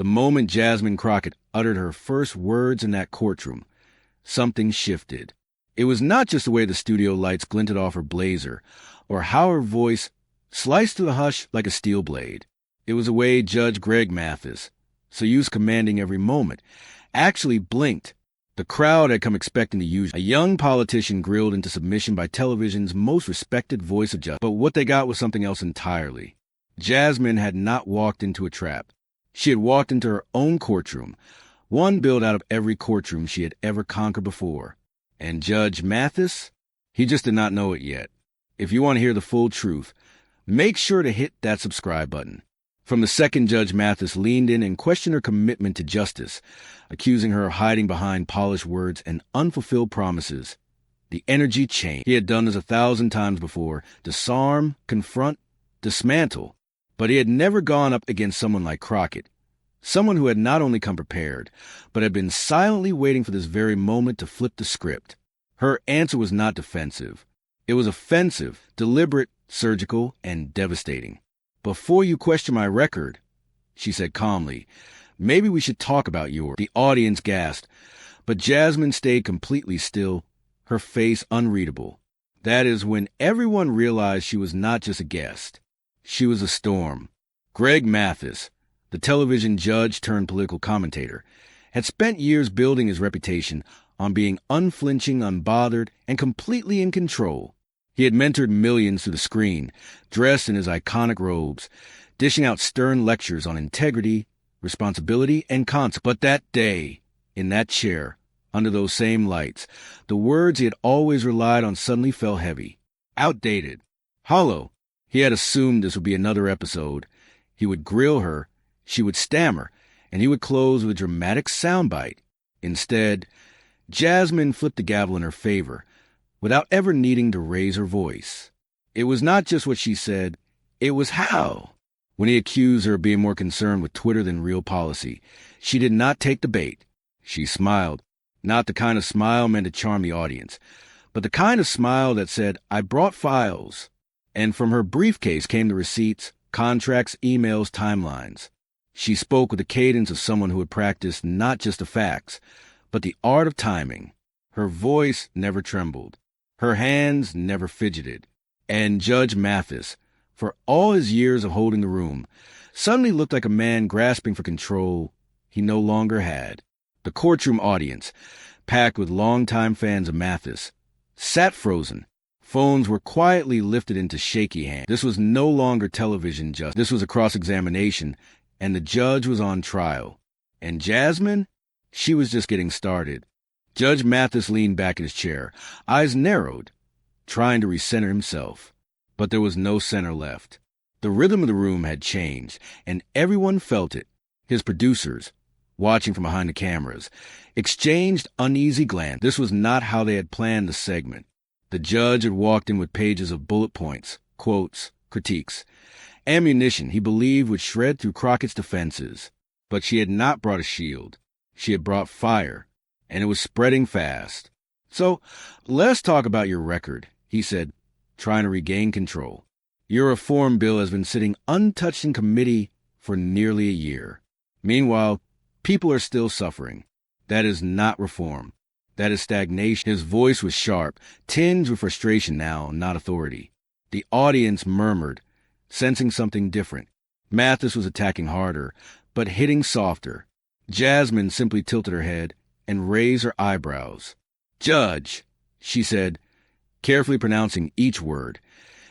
The moment Jasmine Crockett uttered her first words in that courtroom, something shifted. It was not just the way the studio lights glinted off her blazer, or how her voice sliced through the hush like a steel blade. It was the way Judge Greg Mathis, so used commanding every moment, actually blinked. The crowd had come expecting the usual, a young politician grilled into submission by television's most respected voice of justice. But what they got was something else entirely. Jasmine had not walked into a trap. She had walked into her own courtroom, one built out of every courtroom she had ever conquered before. And Judge Mathis? He just did not know it yet. If you want to hear the full truth, make sure to hit that subscribe button. From the second Judge Mathis leaned in and questioned her commitment to justice, accusing her of hiding behind polished words and unfulfilled promises, the energy changed. He had done this 1,000 times before: disarm, confront, dismantle. But he had never gone up against someone like Crockett, someone who had not only come prepared, but had been silently waiting for this very moment to flip the script. Her answer was not defensive. It was offensive, deliberate, surgical, and devastating. "Before you question my record," she said calmly, "maybe we should talk about yours." The audience gasped, but Jasmine stayed completely still, her face unreadable. That is when everyone realized she was not just a guest. She was a storm. Greg Mathis, the television judge turned political commentator, had spent years building his reputation on being unflinching, unbothered, and completely in control. He had mentored millions through the screen, dressed in his iconic robes, dishing out stern lectures on integrity, responsibility, and consequence. But that day, in that chair, under those same lights, the words he had always relied on suddenly fell heavy, outdated, hollow. He had assumed this would be another episode. He would grill her, she would stammer, and he would close with a dramatic soundbite. Instead, Jasmine flipped the gavel in her favor, without ever needing to raise her voice. It was not just what she said, it was how. When he accused her of being more concerned with Twitter than real policy, she did not take the bait. She smiled, not the kind of smile meant to charm the audience, but the kind of smile that said, "I brought files." And from her briefcase came the receipts, contracts, emails, timelines. She spoke with the cadence of someone who had practiced not just the facts, but the art of timing. Her voice never trembled. Her hands never fidgeted. And Judge Mathis, for all his years of holding the room, suddenly looked like a man grasping for control he no longer had. The courtroom audience, packed with longtime fans of Mathis, sat frozen. Phones were quietly lifted into shaky hands. This was no longer television justice. This was a cross-examination, and the judge was on trial. And Jasmine? She was just getting started. Judge Mathis leaned back in his chair, eyes narrowed, trying to recenter himself. But there was no center left. The rhythm of the room had changed, and everyone felt it. His producers, watching from behind the cameras, exchanged uneasy glances. This was not how they had planned the segment. The judge had walked in with pages of bullet points, quotes, critiques, ammunition he believed would shred through Crockett's defenses. But she had not brought a shield. She had brought fire, and it was spreading fast. "So, let's talk about your record," he said, trying to regain control. "Your reform bill has been sitting untouched in committee for nearly a year. Meanwhile, people are still suffering. That is not reform. That is stagnation." His voice was sharp, tinged with frustration now, not authority. The audience murmured, sensing something different. Mathis was attacking harder, but hitting softer. Jasmine simply tilted her head and raised her eyebrows. "Judge," she said, carefully pronouncing each word,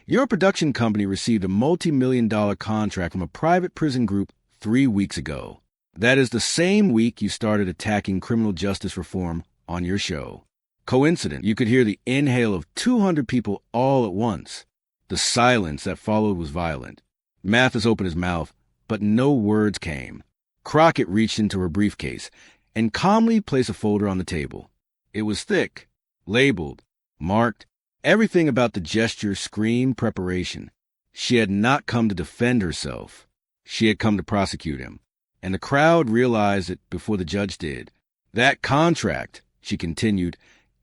"your production company received a multi-million-dollar contract from a private prison group 3 weeks ago. That is the same week you started attacking criminal justice reform on your show. Coincidence? You could hear the inhale of 200 people all at once. The silence that followed was violent. Mathis opened his mouth, but no words came. Crockett reached into her briefcase and calmly placed a folder on the table. It was thick, labeled, marked. Everything about the gesture screamed preparation. She had not come to defend herself. She had come to prosecute him. And the crowd realized it before the judge did. "That contract," she continued,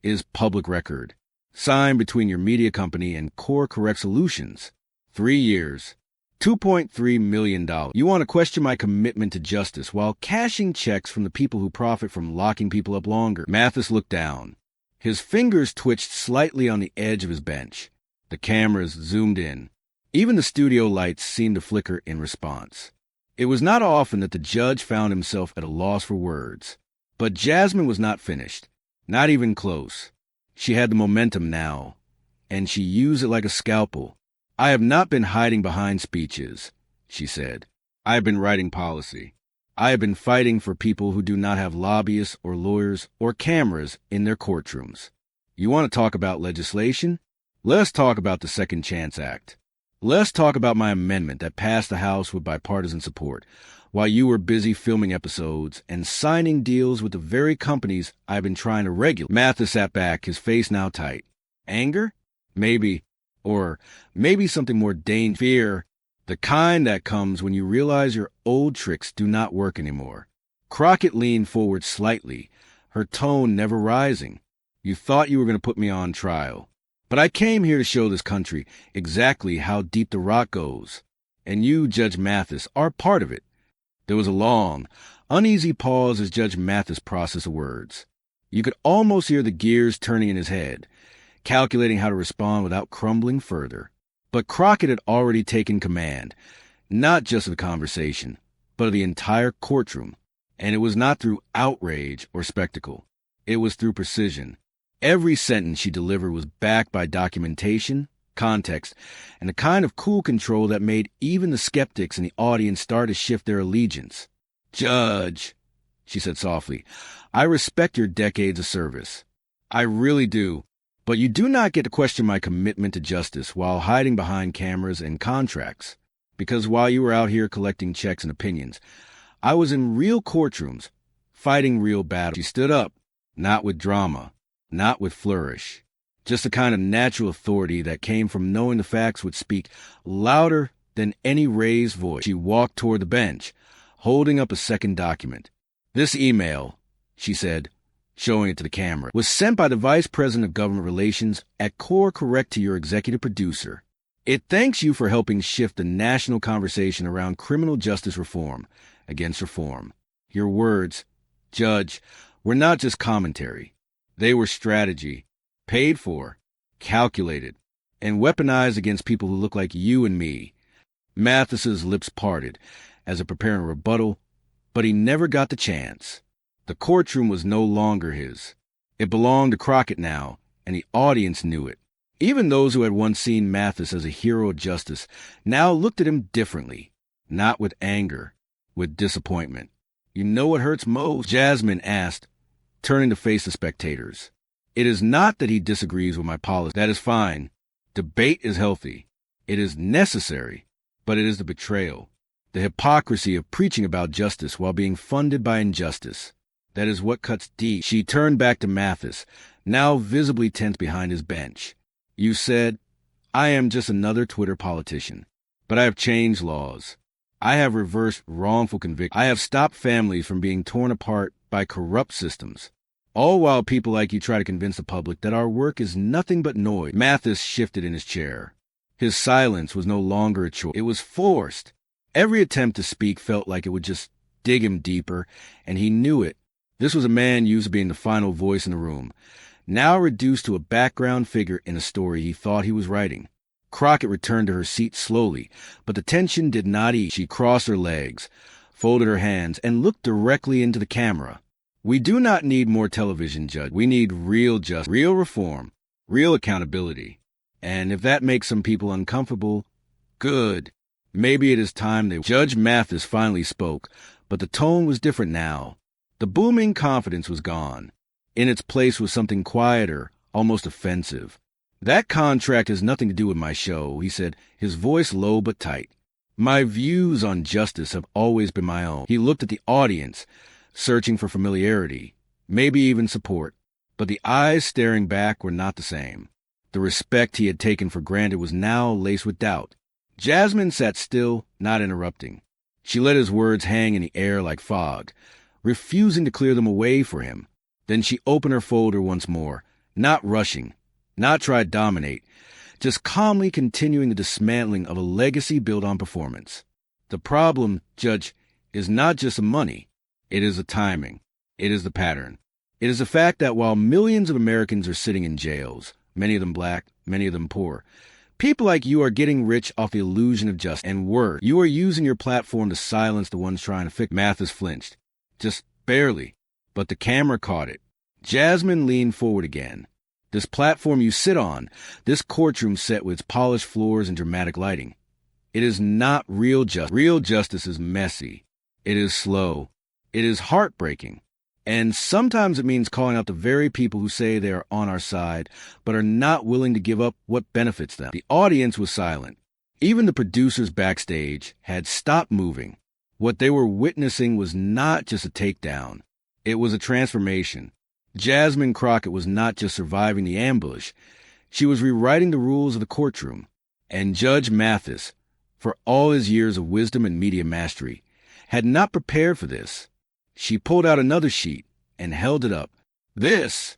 "is public record. Signed between your media company and Core Correct Solutions. 3 years, $2.3 million. You want to question my commitment to justice while cashing checks from the people who profit from locking people up longer. Mathis looked down. His fingers twitched slightly on the edge of his bench. The cameras zoomed in. Even the studio lights seemed to flicker in response. It was not often that the judge found himself at a loss for words. But Jasmine was not finished. Not even close. She had the momentum now, and she used it like a scalpel. I have not been hiding behind speeches, she said. I have been writing policy. I have been fighting for people who do not have lobbyists or lawyers or cameras in their courtrooms. You want to talk about legislation? Let's talk about the Second Chance Act. Let's talk about my amendment that passed the House with bipartisan support, while you were busy filming episodes and signing deals with the very companies I've been trying to regulate. Mathis sat back, his face now tight. Anger? Maybe. Or maybe something more dangerous. Fear. The kind that comes when you realize your old tricks do not work anymore. Crockett leaned forward slightly, her tone never rising. You thought you were going to put me on trial. But I came here to show this country exactly how deep the rock goes. And you, Judge Mathis, are part of it. There was a long, uneasy pause as Judge Mathis processed the words. You could almost hear the gears turning in his head, calculating how to respond without crumbling further. But Crockett had already taken command, not just of the conversation, but of the entire courtroom. And it was not through outrage or spectacle. It was through precision. Every sentence she delivered was backed by documentation, context, and the kind of cool control that made even the skeptics in the audience start to shift their allegiance. Judge, she said softly, I respect your decades of service. I really do. But you do not get to question my commitment to justice while hiding behind cameras and contracts. Because while you were out here collecting checks and opinions, I was in real courtrooms, fighting real battles. She stood up, not with drama, not with flourish. Just the kind of natural authority that came from knowing the facts would speak louder than any raised voice. She walked toward the bench, holding up a second document. This email, she said, showing it to the camera, was sent by the Vice President of Government Relations at Core Correct to your executive producer. It thanks you for helping shift the national conversation around criminal justice reform against reform. Your words, Judge, were not just commentary. They were strategy, paid for, calculated, and weaponized against people who look like you and me. Mathis's lips parted as if preparing a rebuttal, but he never got the chance. The courtroom was no longer his. It belonged to Crockett now, and the audience knew it. Even those who had once seen Mathis as a hero of justice now looked at him differently, not with anger, with disappointment. You know what hurts most? Jasmine asked, turning to face the spectators. It is not that he disagrees with my policy. That is fine. Debate is healthy. It is necessary, but it is the betrayal, the hypocrisy of preaching about justice while being funded by injustice. That is what cuts deep. She turned back to Mathis, now visibly tense behind his bench. You said, I am just another Twitter politician, but I have changed laws. I have reversed wrongful convictions. I have stopped families from being torn apart by corrupt systems. All while people like you try to convince the public that our work is nothing but noise. Mathis shifted in his chair. His silence was no longer a choice. It was forced. Every attempt to speak felt like it would just dig him deeper, and he knew it. This was a man used to being the final voice in the room, now reduced to a background figure in a story he thought he was writing. Crockett returned to her seat slowly, but the tension did not ease. She crossed her legs, folded her hands, and looked directly into the camera. We do not need more television, Judge. We need real justice, real reform, real accountability. And if that makes some people uncomfortable, good. Maybe it is time they... Judge Mathis finally spoke, but the tone was different now. The booming confidence was gone. In its place was something quieter, almost offensive. That contract has nothing to do with my show, he said, his voice low but tight. My views on justice have always been my own. He looked at the audience, searching for familiarity, maybe even support. But the eyes staring back were not the same. The respect he had taken for granted was now laced with doubt. Jasmine sat still, not interrupting. She let his words hang in the air like fog, refusing to clear them away for him. Then she opened her folder once more, not rushing, not try to dominate, just calmly continuing the dismantling of a legacy built on performance. The problem, Judge, is not just the money. It is the timing. It is the pattern. It is the fact that while millions of Americans are sitting in jails, many of them black, many of them poor, people like you are getting rich off the illusion of justice and word. You are using your platform to silence the ones trying to fix. Mathis flinched. Just barely. But the camera caught it. Jasmine leaned forward again. This platform you sit on, this courtroom set with its polished floors and dramatic lighting, it is not real justice. Real justice is messy. It is slow. It is heartbreaking. And sometimes it means calling out the very people who say they are on our side, but are not willing to give up what benefits them. The audience was silent. Even the producers backstage had stopped moving. What they were witnessing was not just a takedown. It was a transformation. Jasmine Crockett was not just surviving the ambush. She was rewriting the rules of the courtroom. And Judge Mathis, for all his years of wisdom and media mastery, had not prepared for this. She pulled out another sheet and held it up. This,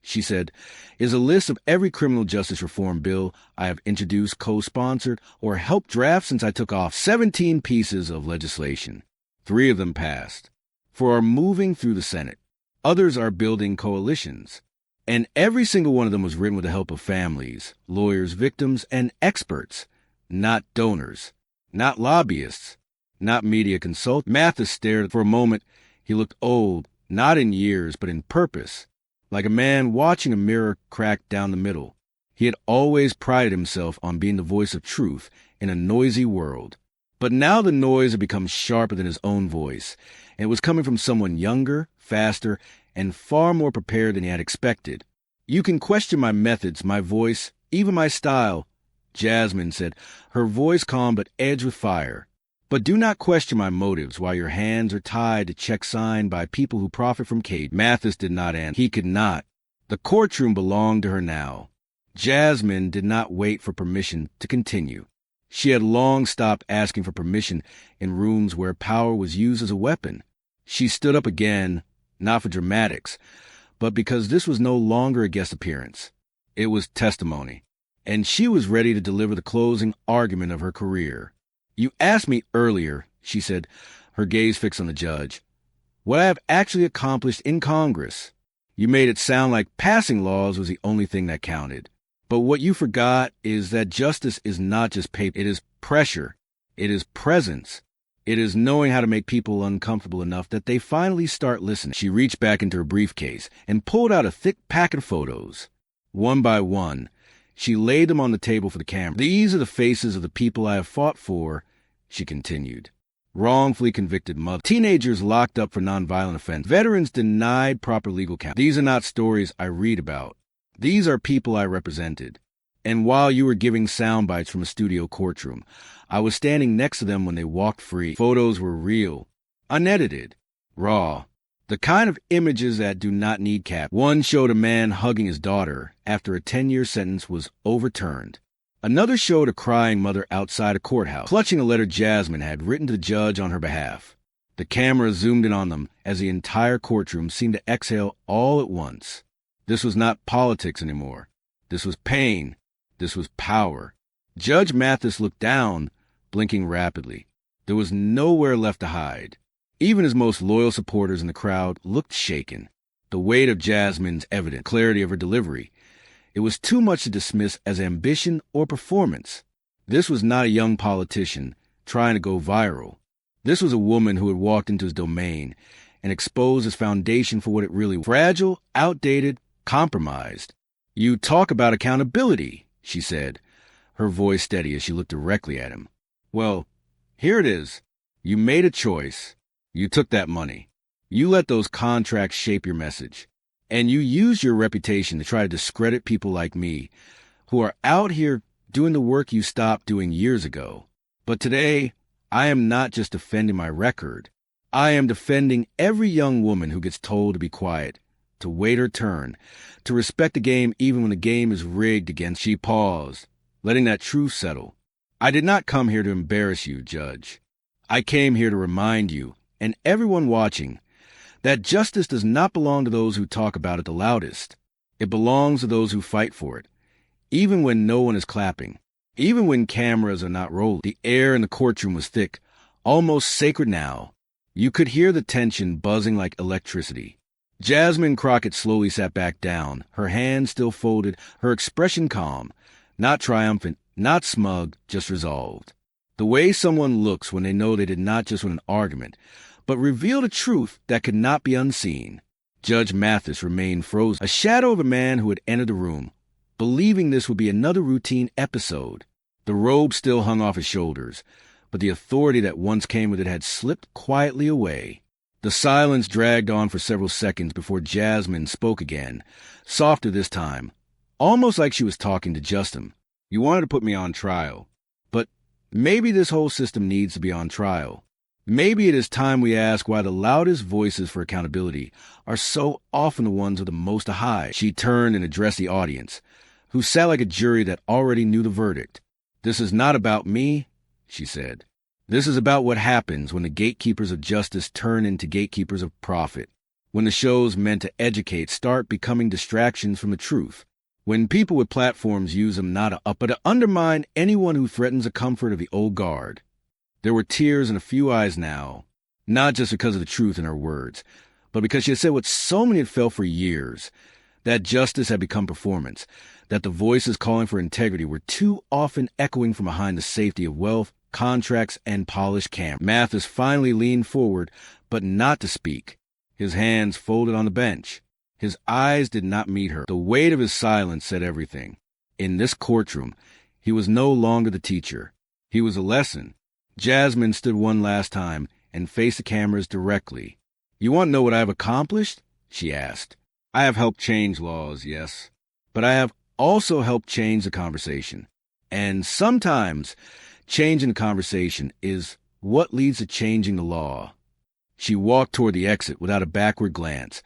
she said, is a list of every criminal justice reform bill I have introduced, co-sponsored, or helped draft since I took office. 17 pieces of legislation. 3 of them passed. 4 are moving through the Senate. Others are building coalitions. And every single one of them was written with the help of families, lawyers, victims, and experts, not donors, not lobbyists, not media consultants. Mathis stared for a moment. He looked old, not in years, but in purpose, like a man watching a mirror cracked down the middle. He had always prided himself on being the voice of truth in a noisy world. But now the noise had become sharper than his own voice, and it was coming from someone younger, faster, and far more prepared than he had expected. You can question my methods, my voice, even my style, Jasmine said, her voice calm but edged with fire. But do not question my motives while your hands are tied to checks signed by people who profit from cage. Mathis did not answer. He could not. The courtroom belonged to her now. Jasmine did not wait for permission to continue. She had long stopped asking for permission in rooms where power was used as a weapon. She stood up again, not for dramatics, but because this was no longer a guest appearance. It was testimony. And she was ready to deliver the closing argument of her career. You asked me earlier, she said, her gaze fixed on the judge, what I have actually accomplished in Congress. You made it sound like passing laws was the only thing that counted. But what you forgot is that justice is not just paper. It is pressure. It is presence. It is knowing how to make people uncomfortable enough that they finally start listening. She reached back into her briefcase and pulled out a thick packet of photos. One by one, she laid them on the table for the camera. These are the faces of the people I have fought for, she continued. Wrongfully convicted mothers, teenagers locked up for nonviolent offense, veterans denied proper legal counsel. These are not stories I read about. These are people I represented. And while you were giving sound bites from a studio courtroom, I was standing next to them when they walked free. Photos were real, unedited, raw. The kind of images that do not need cap. One showed a man hugging his daughter after a 10-year sentence was overturned. Another showed a crying mother outside a courthouse, clutching a letter Jasmine had written to the judge on her behalf. The camera zoomed in on them as the entire courtroom seemed to exhale all at once. This was not politics anymore. This was pain. This was power. Judge Mathis looked down, blinking rapidly. There was nowhere left to hide. Even his most loyal supporters in the crowd looked shaken. The weight of Jasmine's evident clarity of her delivery. It was too much to dismiss as ambition or performance. This was not a young politician trying to go viral. This was a woman who had walked into his domain and exposed his foundation for what it really was. Fragile, outdated, compromised. You talk about accountability, she said, her voice steady as she looked directly at him. Well, here it is. You made a choice. You took that money. You let those contracts shape your message. And you used your reputation to try to discredit people like me, who are out here doing the work you stopped doing years ago. But today, I am not just defending my record. I am defending every young woman who gets told to be quiet, to wait her turn, to respect the game even when the game is rigged against. She paused, letting that truth settle. I did not come here to embarrass you, Judge. I came here to remind you, and everyone watching, that justice does not belong to those who talk about it the loudest. It belongs to those who fight for it. even when no one is clapping, even when cameras are not rolling. The air in the courtroom was thick, almost sacred now. You could hear the tension buzzing like electricity. Jasmine Crockett slowly sat back down, her hands still folded, her expression calm, not triumphant, not smug, just resolved. The way someone looks when they know they did not just win an argument, but revealed a truth that could not be unseen. Judge Mathis remained frozen, a shadow of a man who had entered the room, believing this would be another routine episode. The robe still hung off his shoulders, but the authority that once came with it had slipped quietly away. The silence dragged on for several seconds before Jasmine spoke again, softer this time, almost like she was talking to Justin. You wanted to put me on trial, but maybe this whole system needs to be on trial. Maybe it is time we ask why the loudest voices for accountability are so often the ones with the most to hide. She turned and addressed the audience, who sat like a jury that already knew the verdict. This is not about me, she said. This is about what happens when the gatekeepers of justice turn into gatekeepers of profit, when the shows meant to educate start becoming distractions from the truth, when people with platforms use them not to up but to undermine anyone who threatens the comfort of the old guard. There were tears in a few eyes now, not just because of the truth in her words, but because she had said what so many had felt for years, that justice had become performance, that the voices calling for integrity were too often echoing from behind the safety of wealth, contracts, and polished cameras. Mathis finally leaned forward, but not to speak, his hands folded on the bench. His eyes did not meet her. The weight of his silence said everything. In this courtroom, he was no longer the teacher. He was a lesson. Jasmine stood one last time and faced the cameras directly. You want to know what I have accomplished? She asked. I have helped change laws, yes, but I have also helped change the conversation. And sometimes changing the conversation is what leads to changing the law. She walked toward the exit without a backward glance,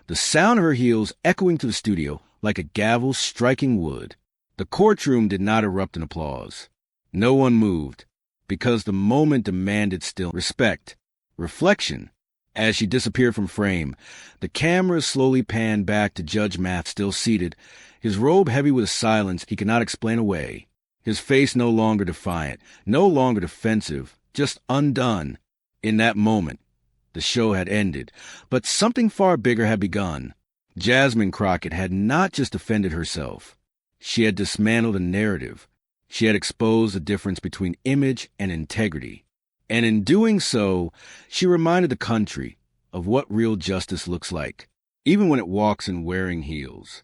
the sound of her heels echoing to the studio like a gavel striking wood. The courtroom did not erupt in applause. No one moved, because the moment demanded still respect, reflection. As she disappeared from frame, the camera slowly panned back to Judge Math still seated, his robe heavy with a silence he could not explain away. His face no longer defiant, no longer defensive, just undone. In that moment, the show had ended, but something far bigger had begun. Jasmine Crockett had not just defended herself. She had dismantled a narrative. She had exposed the difference between image and integrity. And in doing so, she reminded the country of what real justice looks like, even when it walks in wearing heels.